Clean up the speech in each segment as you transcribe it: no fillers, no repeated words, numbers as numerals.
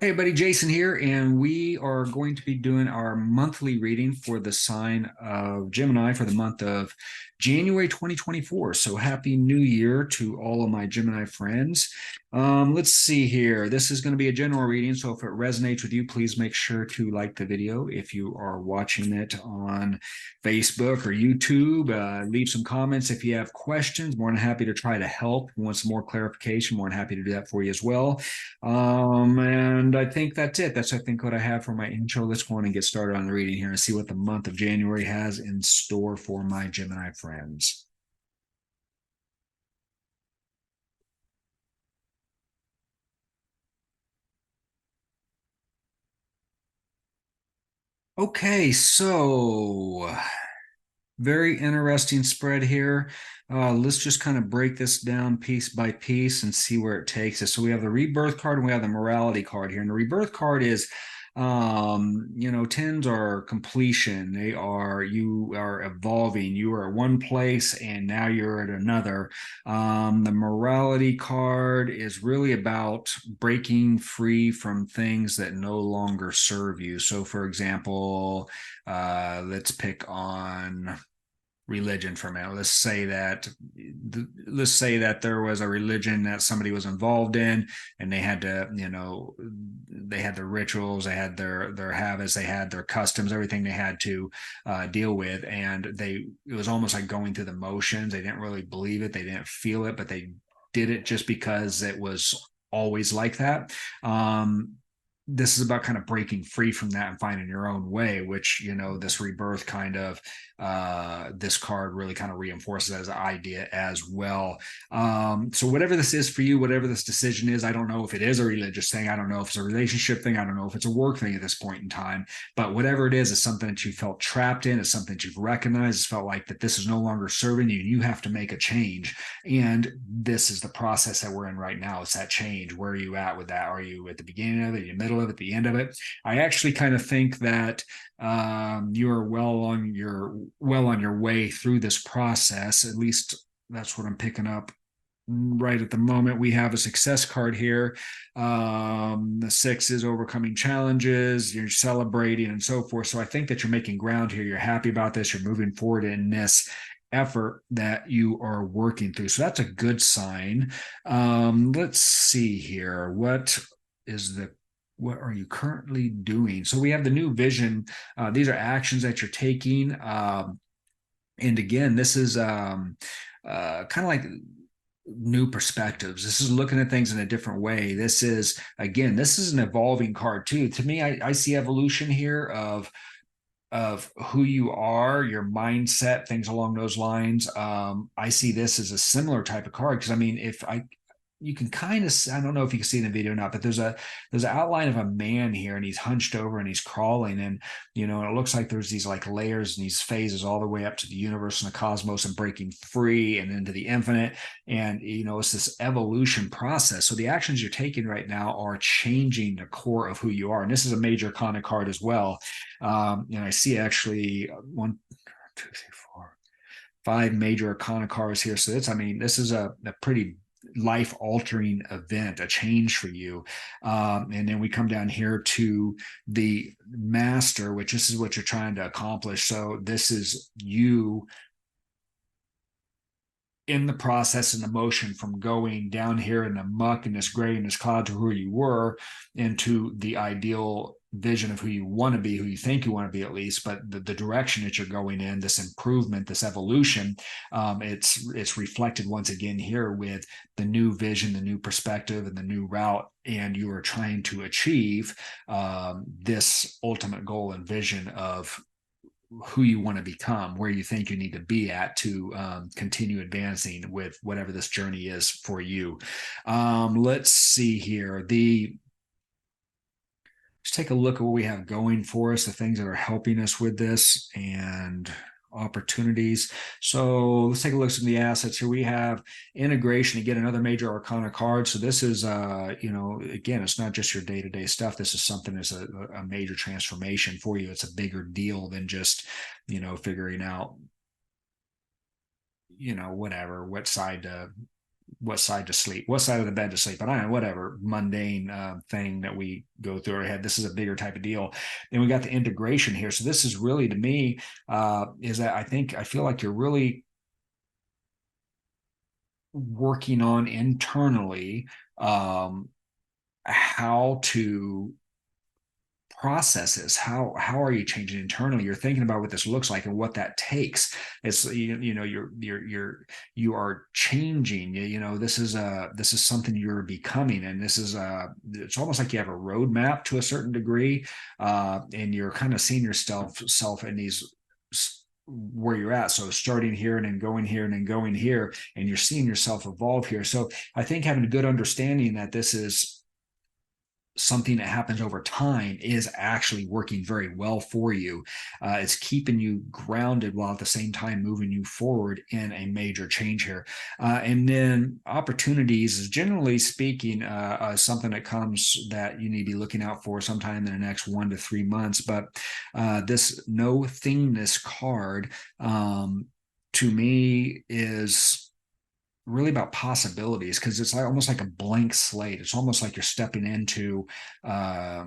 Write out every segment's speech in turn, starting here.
Hey, buddy, Jason here, and we are going to be doing our monthly reading for the sign of Gemini for the month of January 2024. So, Happy New Year to all of my Gemini friends. Let's see here. This is going to be a general reading, so if it resonates with you, please make sure to like the video. If you are watching it on Facebook or YouTube, leave some comments if you have questions. More than happy to try to help. Want some more clarification? More than happy to do that for you as well. And I think that's it. That's, I think, what I have for my intro. Let's go on and get started on the reading here and see what the month of January has in store for my Gemini friends. Okay, so very interesting spread here. Let's just kind of break this down piece by piece and see where it takes us. So we have the rebirth card and we have the morality card here. And the rebirth card is tens are completion. They are, you are evolving. You are at one place and now you're at another. The morality card is really about breaking free from things that no longer serve you. So for example, let's pick on religion for a minute. Let's say that there was a religion that somebody was involved in, and they had to, they had their rituals, they had their habits, they had their customs, everything they had to deal with, and it was almost like going through the motions. They didn't really believe it, they didn't feel it, but they did it just because it was always like that. This is about kind of breaking free from that and finding your own way, which, this rebirth kind of, this card really kind of reinforces as an idea as well. So whatever this is for you, whatever this decision is, I don't know if it is a religious thing, I don't know if it's a relationship thing, I don't know if it's a work thing at this point in time, but whatever it is, it's something that you felt trapped in, it's something that you've recognized, it's felt like that this is no longer serving you and you have to make a change. And this is the process that we're in right now. It's that change. Where are you at with that? Are you at the beginning of it, the middle of it, the end of it? I actually kind of think that you are well on your way through this process. At least that's what I'm picking up right at the moment. We have a success card here. The six is overcoming challenges, you're celebrating and so forth. So I think that you're making ground here. You're happy about this. You're moving forward in this effort that you are working through. So that's a good sign. Let's see here. What are you currently doing? So we have the new vision. These are actions that you're taking. And again, this is kind of like new perspectives. This is looking at things in a different way. This is, again, this is an evolving card too. To me, I see evolution here of who you are, your mindset, things along those lines. I see this as a similar type of card because, I mean, if I you can kind of, I don't know if you can see in the video or not, but there's an outline of a man here, and he's hunched over and he's crawling, and it looks like there's these like layers and these phases all the way up to the universe and the cosmos and breaking free and into the infinite. And it's this evolution process. So the actions you're taking right now are changing the core of who you are, and this is a major arcana card as well. And I see actually one, two, three, four, five major arcana cards here. So this is a pretty life altering event, a change for you. And then we come down here to the master, which this is what you're trying to accomplish. So this is you in the process and the motion from going down here in the muck and this gray and this cloud to who you were into the ideal vision of who you want to be, who you think you want to be at least, but the direction that you're going in, this improvement, this evolution, it's reflected once again here with the new vision, the new perspective, and the new route, and you are trying to achieve this ultimate goal and vision of who you want to become, where you think you need to be at to continue advancing with whatever this journey is for you. Let's see here. Let's take a look at what we have going for us, the things that are helping us with this, and opportunities. So let's take a look at some of the assets here. We have integration, again, another major arcana card. So this is, again, it's not just your day-to-day stuff. This is something that's a major transformation for you. It's a bigger deal than just, figuring out, what side to what side to sleep, what side of the bed to sleep, and I don't know, whatever mundane thing that we go through our head. This is a bigger type of deal. Then we got the integration here. So this is really, to me, is that I feel like you're really working on internally how to processes. How are you changing internally? You're thinking about what this looks like and what that takes. It's you know you are changing. This is something you're becoming, and this is it's almost like you have a roadmap to a certain degree, and you're kind of seeing yourself in these where you're at. So starting here and then going here and then going here, and you're seeing yourself evolve here. So I think having a good understanding that this is something that happens over time is actually working very well for you. It's keeping you grounded while at the same time moving you forward in a major change here. And then opportunities is, generally speaking, something that comes that you need to be looking out for sometime in the next 1 to 3 months. But this no thingness card, to me, is really about possibilities, because it's like almost like a blank slate. It's almost like you're stepping uh,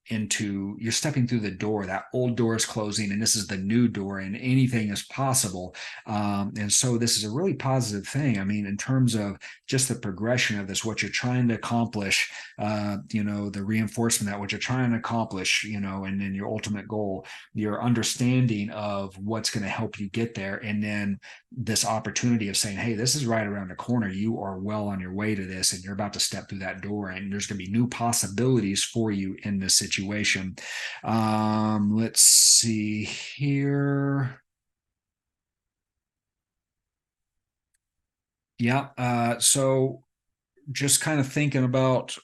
you're stepping through the door. That old door is closing, and this is the new door, and anything is possible. And so this is a really positive thing. I mean, in terms of just the progression of this, what you're trying to accomplish, the reinforcement that what you're trying to accomplish, and then your ultimate goal, your understanding of what's going to help you get there, and then this opportunity of saying, hey, this is right around the corner. You are well on your way to this, and you're about to step through that door, and there's going to be new possibilities for you in this situation. Let's see here. Yeah. So just kind of thinking about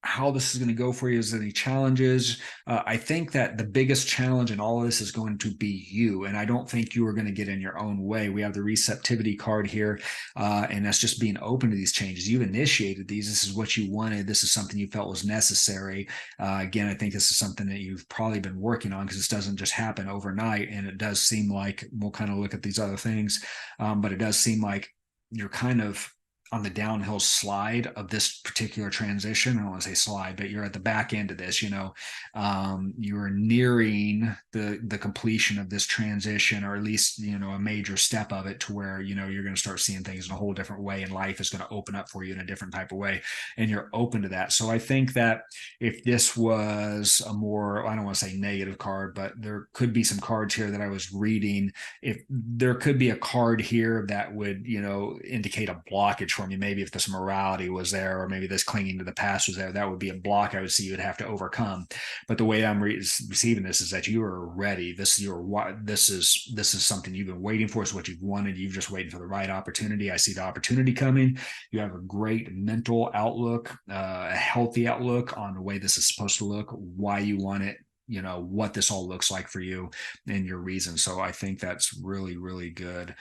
how this is going to go for you. Is there any challenges? I think that the biggest challenge in all of this is going to be you. And I don't think you are going to get in your own way. We have the receptivity card here, and that's just being open to these changes. You've initiated these. This is what you wanted. This is something you felt was necessary. Again, I think this is something that you've probably been working on, because this doesn't just happen overnight. And it does seem like, we'll kind of look at these other things, but it does seem like you're kind of on the downhill slide of this particular transition. I don't want to say slide, but you're at the back end of this. You're nearing the completion of this transition, or at least a major step of it, to where you're going to start seeing things in a whole different way, and life is going to open up for you in a different type of way, and you're open to that. So I think that if this was a more, I don't want to say negative card, but there could be some cards here that I was reading. If there could be a card here that would indicate a blockage for me, maybe if this morality was there, or maybe this clinging to the past was there, that would be a block I would see you would have to overcome. But the way I'm receiving this is that you are ready. This is something you've been waiting for. It's what you've wanted. You've just waiting for the right opportunity. I see the opportunity coming. You have a great mental outlook, a healthy outlook on the way this is supposed to look, why you want it, what this all looks like for you, and your reason. So I think that's really, really good.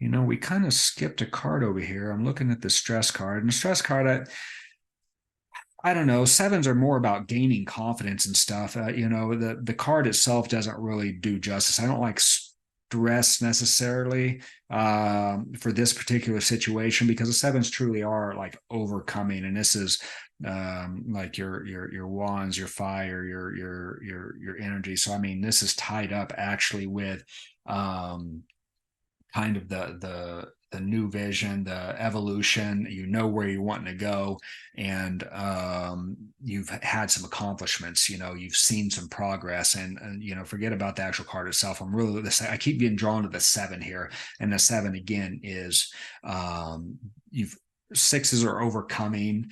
We kind of skipped a card over here. I'm looking at the stress card, and the stress card, I don't know. Sevens are more about gaining confidence and stuff. The card itself doesn't really do justice. I don't like stress necessarily for this particular situation, because the sevens truly are like overcoming, and this is like your wands, your fire, your energy. So I mean, this is tied up actually with kind of the new vision, the evolution. Where you're wanting to go, and you've had some accomplishments. You've seen some progress, and forget about the actual card itself. I keep getting drawn to the seven here, and the seven again is you've sixes are overcoming,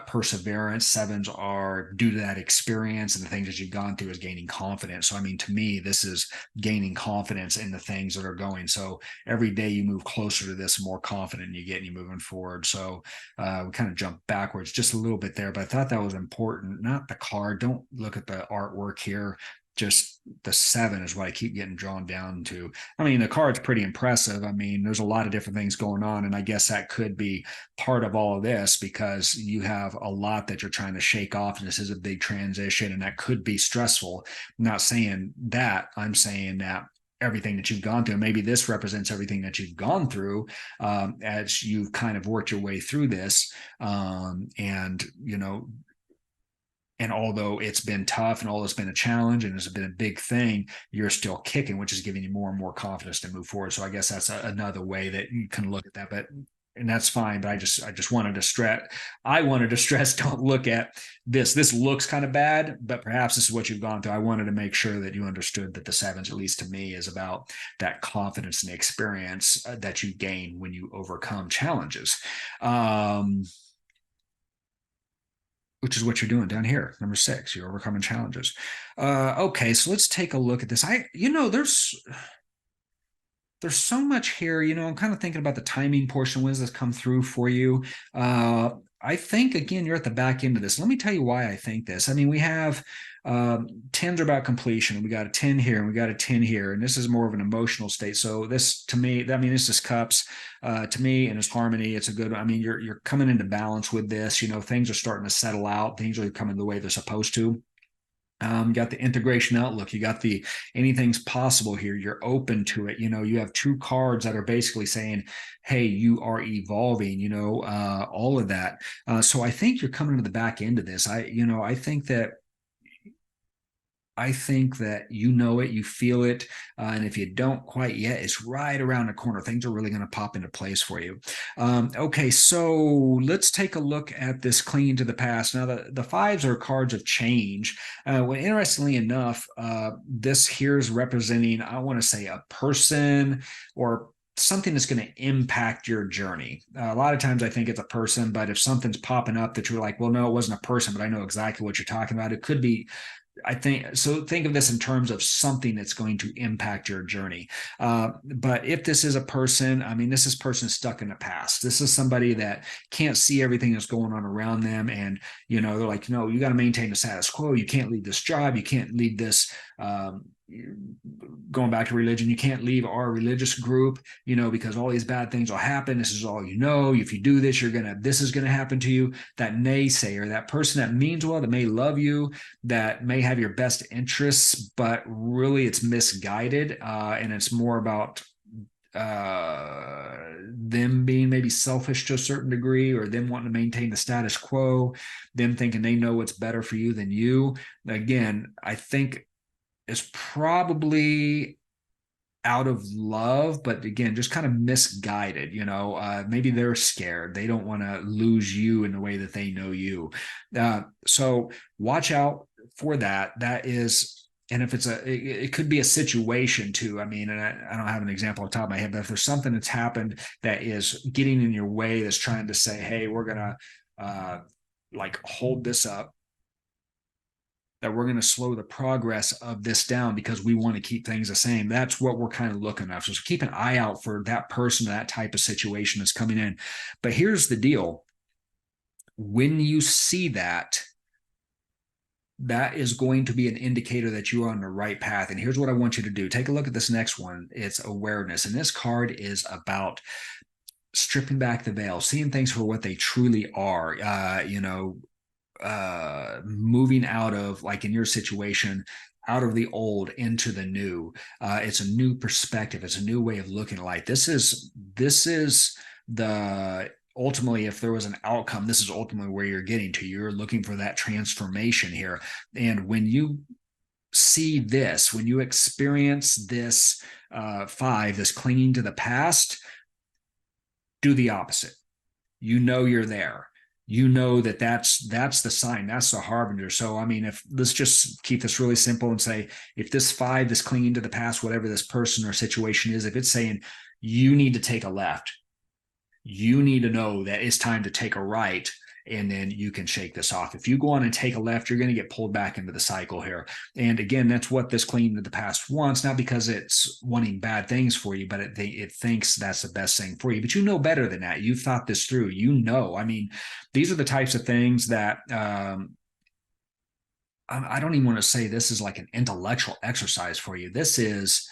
perseverance. Sevens are, due to that experience and the things that you've gone through, is gaining confidence. So I mean, to me, this is gaining confidence in the things that are going. So every day you move closer to this, more confident you get, and you're moving forward. So we kind of jump backwards just a little bit there, but I thought that was important. Not the card. Don't look at the artwork here. just the 7 is what I keep getting drawn down to. I mean, the card's pretty impressive. I mean, there's a lot of different things going on, and I guess that could be part of all of this, because you have a lot that you're trying to shake off, and this is a big transition, and that could be stressful. I'm not saying that. I'm saying that everything that you've gone through, maybe this represents everything that you've gone through as you've kind of worked your way through this. And, you know, and although it's been tough and although it's been a challenge and it's been a big thing, you're still kicking, which is giving you more and more confidence to move forward. So I guess that's another way that you can look at that. But and that's fine. But I just wanted to stress. I wanted to stress. Don't look at this. This looks kind of bad, but perhaps this is what you've gone through. I wanted to make sure that you understood that the 7s, at least to me, is about that confidence and the experience that you gain when you overcome challenges. Which is what you're doing down here, number 6. You're overcoming challenges. Okay, so let's take a look at this. There's so much here. I'm kind of thinking about the timing portion. When does this come through for you? I think, again, you're at the back end of this. Let me tell you why I think this. I mean, we have 10s are about completion. We got a 10 here and we got a 10 here. And this is more of an emotional state. So this, to me, I mean, this is cups to me, and it's harmony. It's a good, I mean, you're coming into balance with this. Things are starting to settle out. Things are coming the way they're supposed to. You got the integration outlook. You got the anything's possible here. You're open to it. You have 2 cards that are basically saying, hey, you are evolving, all of that. So I think you're coming to the back end of this. I think that it, you feel it, and if you don't quite yet, it's right around the corner. Things are really going to pop into place for you. Okay, so let's take a look at this clinging to the past. Now, the 5s are cards of change. Well, interestingly enough, this here is representing, I want to say, a person or something that's going to impact your journey. A lot of times I think it's a person, but if something's popping up that you're like, well, no, it wasn't a person, but I know exactly what you're talking about. It could be, I think so. Think of this in terms of something that's going to impact your journey. But if this is a person, I mean, this is person stuck in the past. This is somebody that can't see everything that's going on around them. And, they're like, no, you got to maintain the status quo. You can't leave this job. You can't leave this, going back to religion, you can't leave our religious group, because all these bad things will happen. This is all you know. If you do this, this is going to happen to you. That naysayer, that person that means well, that may love you, that may have your best interests, but really it's misguided. And it's more about them being maybe selfish to a certain degree, or them wanting to maintain the status quo, them thinking they know what's better for you than you. Again, I think is probably out of love, but again, just kind of misguided. Maybe they're scared. They don't want to lose you in the way that they know you. So watch out for that. That is, and if it could be a situation too. I mean, and I don't have an example off the top of my head, but if there's something that's happened that is getting in your way, that's trying to say, hey, we're going to hold this up, that we're going to slow the progress of this down because we want to keep things the same. That's what we're kind of looking at. So keep an eye out for that person, that type of situation that's coming in. But here's the deal. When you see that, that is going to be an indicator that you are on the right path. And here's what I want you to do. Take a look at this next one. It's awareness. And this card is about stripping back the veil, seeing things for what they truly are. Moving out of, like in your situation, out of the old into the new. It's a new perspective. It's a new way of looking at life. This is the ultimately, if there was an outcome, this is ultimately where you're getting to. You're looking for that transformation here. And when you see this, when you experience this 5, this clinging to the past, do the opposite. You're there. That's the sign, that's the harbinger. So, I mean, let's just keep this really simple and say, if this 5, this clinging to the past, whatever this person or situation is, if it's saying you need to take a left, you need to know that it's time to take a right, and then you can shake this off. If you go on and take a left, you're going to get pulled back into the cycle here. And again, that's what this clinging to the past wants, not because it's wanting bad things for you, but it thinks that's the best thing for you. But you know better than that. You've thought this through. I mean, these are the types of things that I don't even want to say this is like an intellectual exercise for you. This is,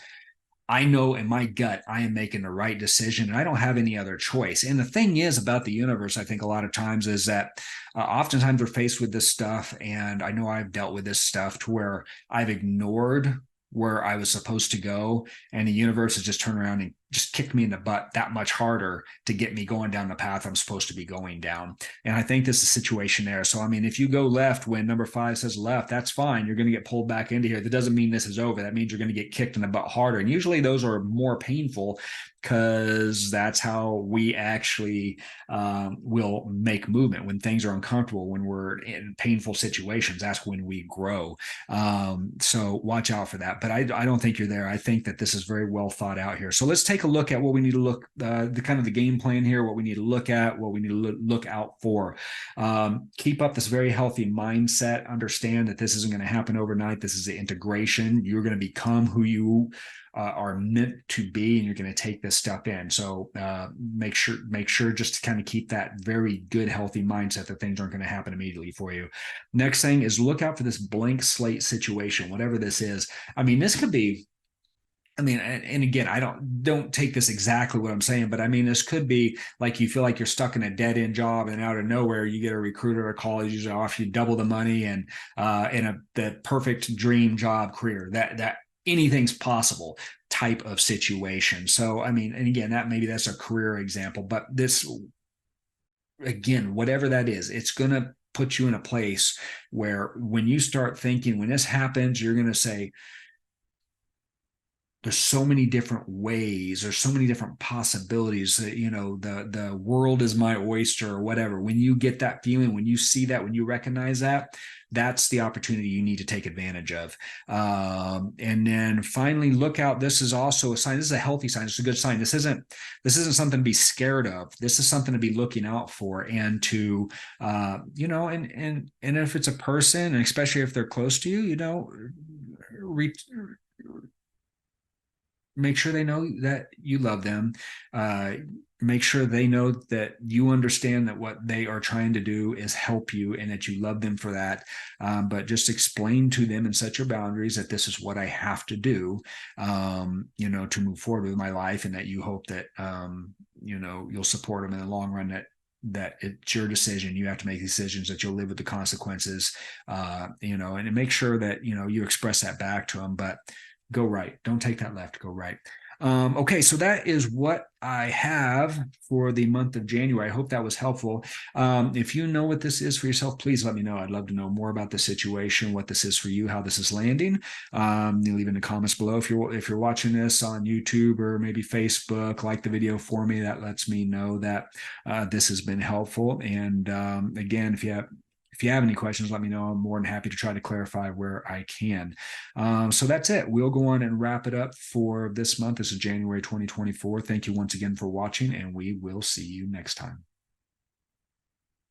I know in my gut I am making the right decision and I don't have any other choice. And the thing is about the universe, I think a lot of times is that oftentimes we're faced with this stuff. And I know I've dealt with this stuff to where I've ignored where I was supposed to go. And the universe has just turned around and just kicked me in the butt that much harder to get me going down the path I'm supposed to be going down. And I think this is a situation there. So, I mean, if you go left when number 5 says left, that's fine. You're going to get pulled back into here. That doesn't mean this is over. That means you're going to get kicked in the butt harder. And usually those are more painful because that's how we actually will make movement when things are uncomfortable, when we're in painful situations. That's when we grow. So watch out for that. But I don't think you're there. I think that this is very well thought out here. So let's take a look at what we need to look, the kind of the game plan here, what we need to look at, what we need to look out for. Keep up this very healthy mindset. Understand that this isn't going to happen overnight. This is the integration. You're going to become who you are meant to be, and you're going to take this stuff in. So make sure just to kind of keep that very good, healthy mindset that things aren't going to happen immediately for you. Next thing is look out for this blank slate situation, whatever this is. I mean, this could be, I mean, and again, I don't take this exactly what I'm saying, but I mean, this could be like you feel like you're stuck in a dead end job, and out of nowhere you get a recruiter or call you, usually offer you double the money and in the perfect dream job career that anything's possible type of situation. So, I mean, and again, that's a career example, but this, again, whatever that is, it's going to put you in a place where when you start thinking, when this happens, you're going to say, there's so many different ways, there's so many different possibilities that, the world is my oyster or whatever. When you get that feeling, when you see that, when you recognize that, that's the opportunity you need to take advantage of. And then finally, look out. This is also a sign. This is a healthy sign. It's a good sign. This isn't something to be scared of. This is something to be looking out for, and to, and if it's a person, and especially if they're close to you, make sure they know that you love them. Make sure they know that you understand that what they are trying to do is help you and that you love them for that. But just explain to them and set your boundaries that this is what I have to do, to move forward with my life, and that you hope that, you'll support them in the long run, that it's your decision. You have to make decisions, that you'll live with the consequences, and make sure that, you express that back to them, but go right. Don't take that left, go right. Okay, so that is what I have for the month of January. I hope that was helpful. If you know what this is for yourself, please let me know. I'd love to know more about the situation, what this is for you, how this is landing. You leave in the comments below. If you're watching this on YouTube or maybe Facebook, like the video for me. That lets me know that this has been helpful. And again, if you have any questions, let me know. I'm more than happy to try to clarify where I can. So that's it. We'll go on and wrap it up for this month. This is January 2024. Thank you once again for watching, and we will see you next time.